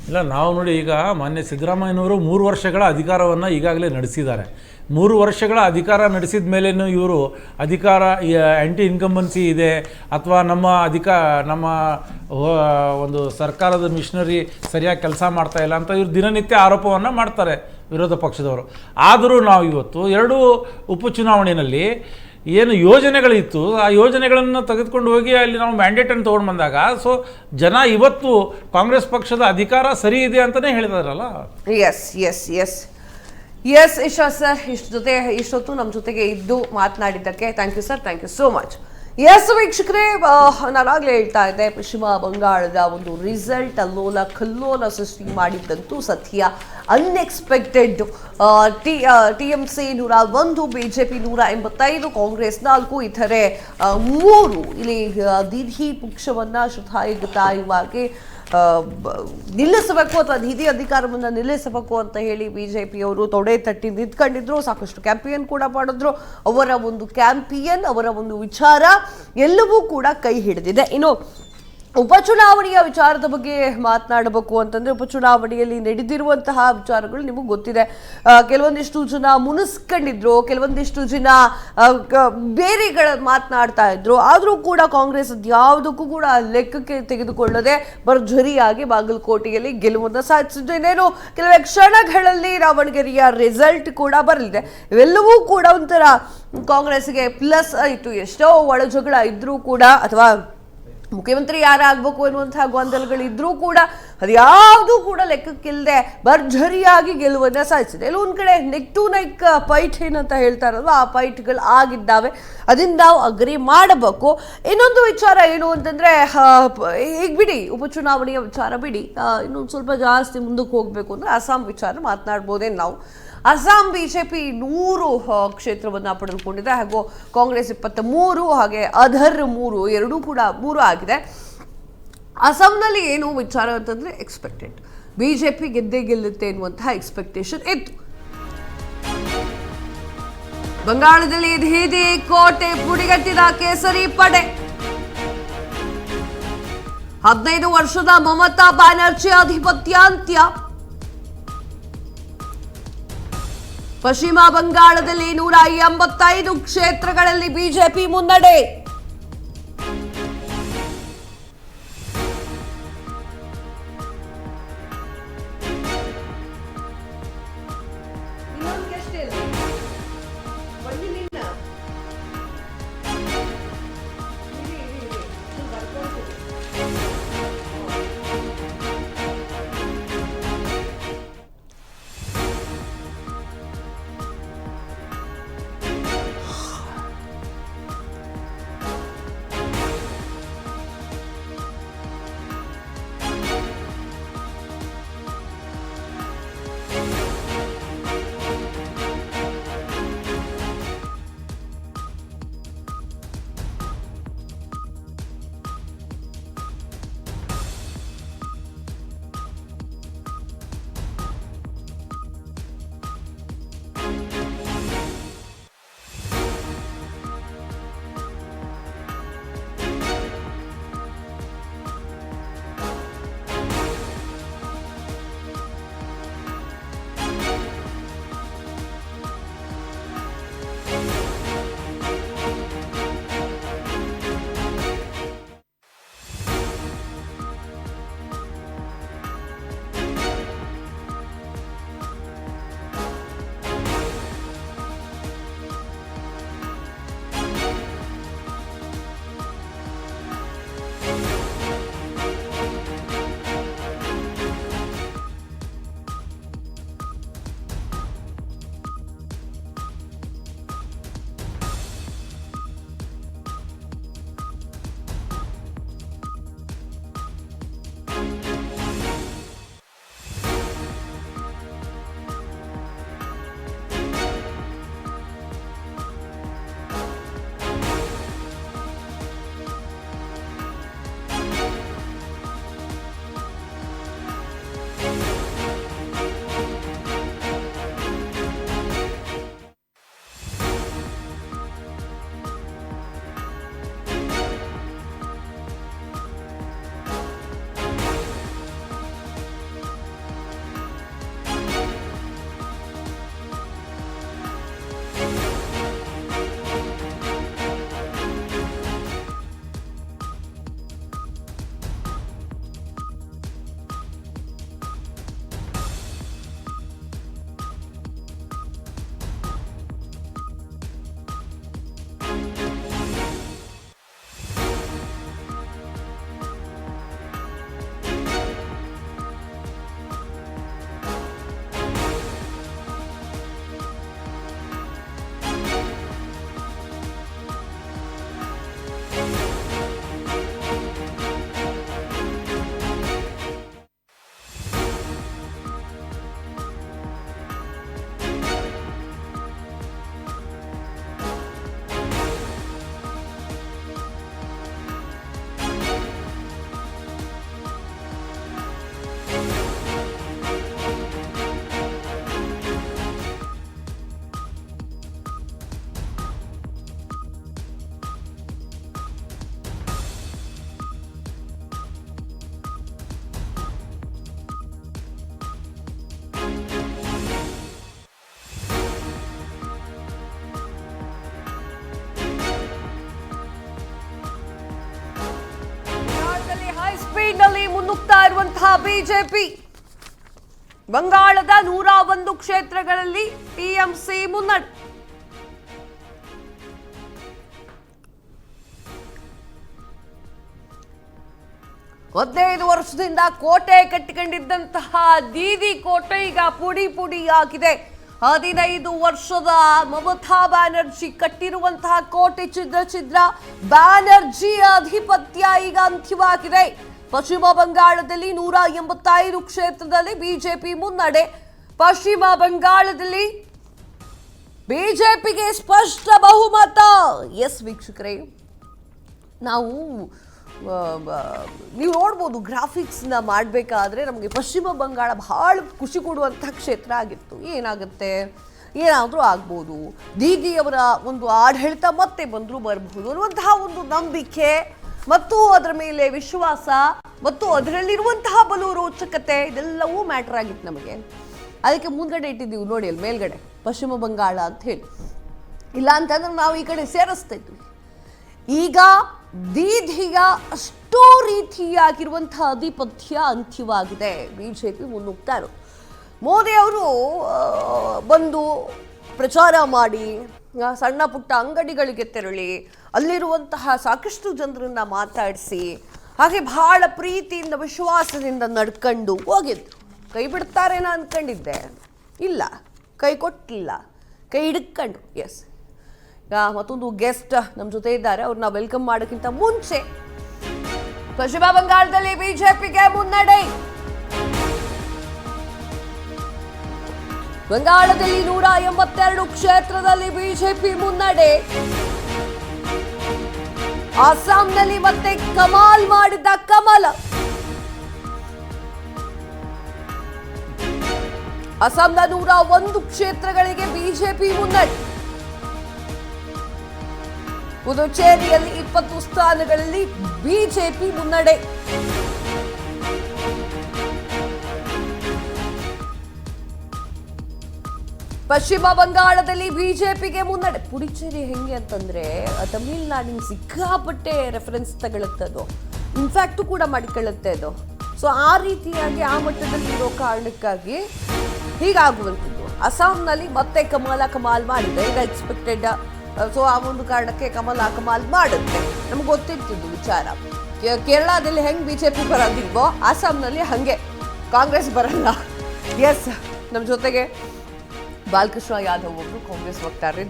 ಇಲ್ಲ, ನಾವು ನೋಡಿ, ಈಗ ಮಾನ್ಯ ಸಿದ್ದರಾಮಯ್ಯನವರು 3 ವರ್ಷಗಳ ಅಧಿಕಾರವನ್ನು ಈಗಾಗಲೇ ನಡೆಸಿದ್ದಾರೆ. 3 ವರ್ಷಗಳ ಅಧಿಕಾರ ನಡೆಸಿದ ಮೇಲೇನು ಇವರು ಅಧಿಕಾರ ಆ್ಯಂಟಿ ಇನ್ಕಂಬನ್ಸಿ ಇದೆ ಅಥವಾ ನಮ್ಮ ಒಂದು ಸರ್ಕಾರದ ಮಿಷನರಿ ಸರಿಯಾಗಿ ಕೆಲಸ ಮಾಡ್ತಾ ಇಲ್ಲ ಅಂತ ಇವರು ದಿನನಿತ್ಯ ಆರೋಪವನ್ನು ಮಾಡ್ತಾರೆ ವಿರೋಧ ಪಕ್ಷದವರು. ಆದರೂ ನಾವು ಇವತ್ತು 2 ಉಪಚುನಾವಣೆಯಲ್ಲಿ ಏನು ಯೋಜನೆಗಳಿತ್ತು ಆ ಯೋಜನೆಗಳನ್ನು ತೆಗೆದುಕೊಂಡು ಹೋಗಿ ಅಲ್ಲಿ ನಾವು ಮ್ಯಾಂಡೇಟನ್ನು ತೊಗೊಂಡು ಬಂದಾಗ ಜನ ಇವತ್ತು ಕಾಂಗ್ರೆಸ್ ಪಕ್ಷದ ಅಧಿಕಾರ ಸರಿ ಇದೆ ಅಂತಲೇ ಹೇಳಿದಾರಲ್ಲ. ಎಸ್ ಇಶಾ ಸರ್, ಇಷ್ಟೊತ್ತು ನಮ್ಮ ಜೊತೆಗೆ ಇದ್ದು ಮಾತನಾಡಿದ್ದಕ್ಕೆ thank you sir, thank you so much. Yes ವೀಕ್ಷಕರೇ, ನಾನಾಗಲೇ ಹೇಳ್ತಾ ಇದ್ದೆ, ಪಶ್ಚಿಮ ಬಂಗಾಳದ ಒಂದು ರಿಸಲ್ಟ್ ಅಲ್ಲೋಲ ಕಲ್ಲೋಲ ಸೃಷ್ಟಿ ಮಾಡಿದ್ದಂತೂ ಸತ್ಯ. ಅನ್ಎಕ್ಸ್ಪೆಕ್ಟೆಡ್. TMC 101, BJP 185, ಕಾಂಗ್ರೆಸ್ 4, ಇತರೆ 3 ಇಲ್ಲಿ ದಿಢೀ ಪಕ್ಷವನ್ನ ಶತಾಯುಗತಾಯವಾಗಿ ನಿಲ್ಲಿಸಬೇಕು ಅಥವಾ ನಿಧಿ ಅಧಿಕಾರವನ್ನು ನಿಲ್ಲಿಸಬೇಕು ಅಂತ ಹೇಳಿ ಬಿಜೆಪಿಯವರು ತೊಡೆ ತಟ್ಟಿ ನಿಂತ್ಕೊಂಡಿದ್ರು. ಸಾಕಷ್ಟು ಕ್ಯಾಂಪಿಯನ್ ಕೂಡ ಮಾಡಿದ್ರು. ಅವರ ಒಂದು ಕ್ಯಾಂಪಿಯನ್, ಅವರ ಒಂದು ವಿಚಾರ ಎಲ್ಲವೂ ಕೂಡ ಕೈ ಹಿಡಿದಿದೆ. ಇನ್ನು ಉಪಚುನಾವಣೆಯ ವಿಚಾರದ ಬಗ್ಗೆ ಮಾತನಾಡಬೇಕು ಅಂತಂದ್ರೆ, ಉಪಚುನಾವಣೆಯಲ್ಲಿ ನಡೆದಿರುವಂತಹ ವಿಚಾರಗಳು ನಿಮಗೆ ಗೊತ್ತಿದೆ. ಕೆಲವೊಂದಿಷ್ಟು ಜನ ಮುನಿಸ್ಕೊಂಡಿದ್ರು, ಕೆಲವೊಂದಿಷ್ಟು ಜನ ಬೇರೆಗಳ ಮಾತನಾಡ್ತಾ ಇದ್ರು. ಆದರೂ ಕೂಡ ಕಾಂಗ್ರೆಸ್ ಯಾವುದಕ್ಕೂ ಕೂಡ ಲೆಕ್ಕಕ್ಕೆ ತೆಗೆದುಕೊಳ್ಳದೆ ಭರ್ಜರಿಯಾಗಿ ಬಾಗಲಕೋಟೆಯಲ್ಲಿ ಗೆಲುವನ್ನು ಸಾಧಿಸಿದ್ದು. ಇನ್ನೇನು ಕೆಲವೇ ಕ್ಷಣಗಳಲ್ಲಿ ದಾವಣಗೆರೆಯ ರಿಸಲ್ಟ್ ಕೂಡ ಬರಲಿದೆ. ಇವೆಲ್ಲವೂ ಕೂಡ ಒಂಥರ ಕಾಂಗ್ರೆಸ್ಗೆ ಪ್ಲಸ್ ಆಯಿತು. ಎಷ್ಟೋ ಒಳಜಗಳ ಇದ್ರೂ ಕೂಡ ಅಥವಾ ಮುಖ್ಯಮಂತ್ರಿ ಯಾರಾಗಬೇಕು ಎನ್ನುವಂತಹ ಗೊಂದಲಗಳಿದ್ರೂ ಕೂಡ ಅದ್ಯಾವುದೂ ಕೂಡ ಲೆಕ್ಕಕ್ಕಿಲ್ಲದೆ ಭರ್ಜರಿಯಾಗಿ ಗೆಲುವನ್ನು ಸಾಧಿಸಿದೆ. ಎಲ್ಲೊಂದು ಕಡೆ ನೆಕ್ ಟು ನೆಕ್ ಫೈಟ್ ಏನಂತ ಹೇಳ್ತಾರಲ್ವ, ಆ ಫೈಟ್ಗಳು ಆಗಿದ್ದಾವೆ. ಅದನ್ನು ನಾವು ಅಗ್ರಿ ಮಾಡಬೇಕು. ಇನ್ನೊಂದು ವಿಚಾರ ಏನು ಅಂತಂದರೆ, ಈಗ ಬಿಡಿ ಉಪಚುನಾವಣೆಯ ವಿಚಾರ ಬಿಡಿ, ಇನ್ನೊಂದು ಸ್ವಲ್ಪ ಜಾಸ್ತಿ ಮುಂದಕ್ಕೆ ಹೋಗಬೇಕು ಅಂದರೆ ಅಸ್ಸಾಂ ವಿಚಾರ ಮಾತನಾಡ್ಬೋದೇನು ನಾವು. ಅಸ್ಸಾಂ ಬಿಜೆಪಿ 100 ಕ್ಷೇತ್ರವನ್ನು ಪಡೆದುಕೊಂಡಿದೆ, ಹಾಗೂ ಕಾಂಗ್ರೆಸ್ 23, ಹಾಗೆ ಅದರ್ 3, ಎರಡೂ ಕೂಡ 3 ಆಗಿದೆ. ಅಸ್ಸಾಂನಲ್ಲಿ ಏನು ವಿಚಾರ ಅಂತಂದರೆ ಎಕ್ಸ್ಪೆಕ್ಟೆಡ್, ಬಿಜೆಪಿ ಗೆದ್ದೇ ಗೆಲ್ಲುತ್ತೆ ಎನ್ನುವಂತಹ ಎಕ್ಸ್ಪೆಕ್ಟೇಷನ್ ಇತ್ತು. ಬಂಗಾಳದಲ್ಲಿ ಧೀದಿ ಕೋಟೆ ಪುಡಿಗಟ್ಟಿದ ಕೇಸರಿ ಪಡೆ. 15 ವರ್ಷದ ಮಮತಾ ಬ್ಯಾನರ್ಜಿ ಅಧಿಪತ್ಯಾಂತ್ಯ. ಪಶ್ಚಿಮ ಬಂಗಾಳದಲ್ಲಿ 185 ಕ್ಷೇತ್ರಗಳಲ್ಲಿ ಬಿಜೆಪಿ ಮುನ್ನಡೆ. ಕಟ್ಟಿರುವಂತಹ ಬಿಜೆಪಿ ಬಂಗಾಳದ 101 ಕ್ಷೇತ್ರಗಳಲ್ಲಿ ಟಿಎಂಸಿ ಮುನ್ನಡೆ. ಹದಿನೈದು ವರ್ಷದಿಂದ ಕೋಟೆ ಕಟ್ಟಿಕೊಂಡಿದ್ದಂತಹ ದೀದಿ ಕೋಟೆ ಈಗ ಪುಡಿ ಪುಡಿಯಾಗಿದೆ. 15 ವರ್ಷದ ಮಮತಾ ಬ್ಯಾನರ್ಜಿ ಕಟ್ಟಿರುವಂತಹ ಕೋಟೆ ಛಿದ್ರ ಬ್ಯಾನರ್ಜಿ ಅಧಿಪತ್ಯ ಈಗ ಅಂತ್ಯವಾಗಿದೆ. ಪಶ್ಚಿಮ ಬಂಗಾಳದಲ್ಲಿ 185 ಕ್ಷೇತ್ರದಲ್ಲಿ ಬಿಜೆಪಿ ಮುನ್ನಡೆ. ಪಶ್ಚಿಮ ಬಂಗಾಳದಲ್ಲಿ ಬಿಜೆಪಿಗೆ ಸ್ಪಷ್ಟ ಬಹುಮತ. ಎಸ್ ವೀಕ್ಷಕರೇ, ನಾವು ನೀವು ನೋಡ್ಬೋದು ಗ್ರಾಫಿಕ್ಸ್ನ ಮಾಡಬೇಕಾದ್ರೆ ನಮಗೆ ಪಶ್ಚಿಮ ಬಂಗಾಳ ಬಹಳ ಖುಷಿ ಕೊಡುವಂಥ ಕ್ಷೇತ್ರ ಆಗಿತ್ತು. ಏನಾಗುತ್ತೆ, ಏನಾದರೂ ಆಗ್ಬೋದು, ದೀದಿಯವರ ಒಂದು ಆಡಳಿತ ಮತ್ತೆ ಬಂದರೂ ಬರಬಹುದು ಅನ್ನುವಂತಹ ಒಂದು ನಂಬಿಕೆ ಮತ್ತು ಅದರ ಮೇಲೆ ವಿಶ್ವಾಸ ಮತ್ತು ಅದರಲ್ಲಿರುವಂತಹ ಬಲು ರೋಚಕತೆ ಇದೆಲ್ಲವೂ ಮ್ಯಾಟರ್ ಆಗಿತ್ತು ನಮಗೆ. ಅದಕ್ಕೆ ಮುಂದ್ಗಡೆ ಇಟ್ಟಿದ್ದೀವಿ ನೋಡಿ ಅಲ್ಲಿ ಮೇಲ್ಗಡೆ ಪಶ್ಚಿಮ ಬಂಗಾಳ ಅಂತ ಹೇಳಿ. ಇಲ್ಲ ಅಂತಂದ್ರೆ ನಾವು ಈ ಕಡೆ ಸೇರಿಸ್ತಾ ಇದ್ವಿ. ಈಗ ದೀದಿಯ ಅಷ್ಟೋ ರೀತಿಯಾಗಿರುವಂತಹ ಆಧಿಪತ್ಯ ಅಂತ್ಯವಾಗಿದೆ. ಬಿಜೆಪಿ ಮುನ್ನುಗ್ತಾ ಇರೋದು. ಮೋದಿ ಅವರು ಬಂದು ಪ್ರಚಾರ ಮಾಡಿ ಸಣ್ಣ ಪುಟ್ಟ ಅಂಗಡಿಗಳಿಗೆ ತೆರಳಿ ಅಲ್ಲಿರುವಂತಹ ಸಾಕಷ್ಟು ಜನರನ್ನ ಮಾತಾಡಿಸಿ ಹಾಗೆ ಬಹಳ ಪ್ರೀತಿಯಿಂದ ವಿಶ್ವಾಸದಿಂದ ನಡ್ಕೊಂಡು ಹೋಗಿದ್ರು. ಕೈ ಬಿಡ್ತಾರೇನೋ ಅಂದ್ಕೊಂಡಿದ್ದೆ, ಇಲ್ಲ, ಕೈ ಕೊಟ್ಟಿಲ್ಲ, ಕೈ ಹಿಡ್ಕೊಂಡ್ರು. ಎಸ್, ಮತ್ತೊಂದು ಗೆಸ್ಟ್ ನಮ್ಮ ಜೊತೆ ಇದ್ದಾರೆ, ಅವ್ರನ್ನ ವೆಲ್ಕಮ್ ಮಾಡೋಕ್ಕಿಂತ ಮುಂಚೆ ಪಶ್ಚಿಮ ಬಂಗಾಳದಲ್ಲಿ ಬಿಜೆಪಿಗೆ ಮುನ್ನಡೆ. ಬಂಗಾಳದಲ್ಲಿ 182 ಕ್ಷೇತ್ರದಲ್ಲಿ ಬಿಜೆಪಿ ಮುನ್ನಡೆ. ಅಸ್ಸಾಂನಲ್ಲಿ ಮತ್ತೆ ಕಮಾಲ್ ಮಾಡಿದ ಕಮಲ. ಅಸ್ಸಾಂನ 101 ಕ್ಷೇತ್ರಗಳಿಗೆ ಬಿಜೆಪಿ ಮುನ್ನಡೆ. ಪುದುಚೇರಿಯಲ್ಲಿ 20 ಸ್ಥಾನಗಳಲ್ಲಿ ಬಿಜೆಪಿ ಮುನ್ನಡೆ. ಪಶ್ಚಿಮ ಬಂಗಾಳದಲ್ಲಿ ಬಿಜೆಪಿಗೆ ಮುನ್ನಡೆ. ಪುದುಚೇರಿ ಹೆಂಗೆ ಅಂತಂದ್ರೆ ತಮಿಳ್ನಾಡಿನ ಸಿಕ್ಕಾಪಟ್ಟೆ ರೆಫರೆನ್ಸ್ ತಗೊಳುತ್ತದು, ಇನ್ಫ್ಯಾಕ್ಟು ಕೂಡ ಮಾಡಿಕೊಳ್ಳುತ್ತೆ ಅದು. ಸೊ ಆ ರೀತಿಯಾಗಿ ಆ ಮಟ್ಟದಲ್ಲಿ ಇರೋ ಕಾರಣಕ್ಕಾಗಿ ಹೀಗಾಗುವಂಥದ್ದು. ಅಸ್ಸಾಂನಲ್ಲಿ ಮತ್ತೆ ಕಮಾಲ್ ಮಾಡಿದೆ, ಈಗ ಎಕ್ಸ್ಪೆಕ್ಟೆಡ್. ಸೊ ಆ ಒಂದು ಕಾರಣಕ್ಕೆ ಕಮಾಲ್ ಮಾಡುತ್ತೆ, ನಮ್ಗೆ ಗೊತ್ತಿರ್ತಿದ್ದು ವಿಚಾರ. ಕೇರಳದಲ್ಲಿ ಹೆಂಗೆ ಬಿಜೆಪಿ ಬರೋದಿಲ್ವೋ ಅಸ್ಸಾಂನಲ್ಲಿ ಹಾಗೆ ಕಾಂಗ್ರೆಸ್ ಬರಲ್ಲ. ಎಸ್, ನಮ್ಮ ಜೊತೆಗೆ ಬಾಲಕೃಷ್ಣ ಯಾದವ್ ಅವರು ಕಾಂಗ್ರೆಸ್ ವಕ್ತಾರರಿದ್ದಾರೆ.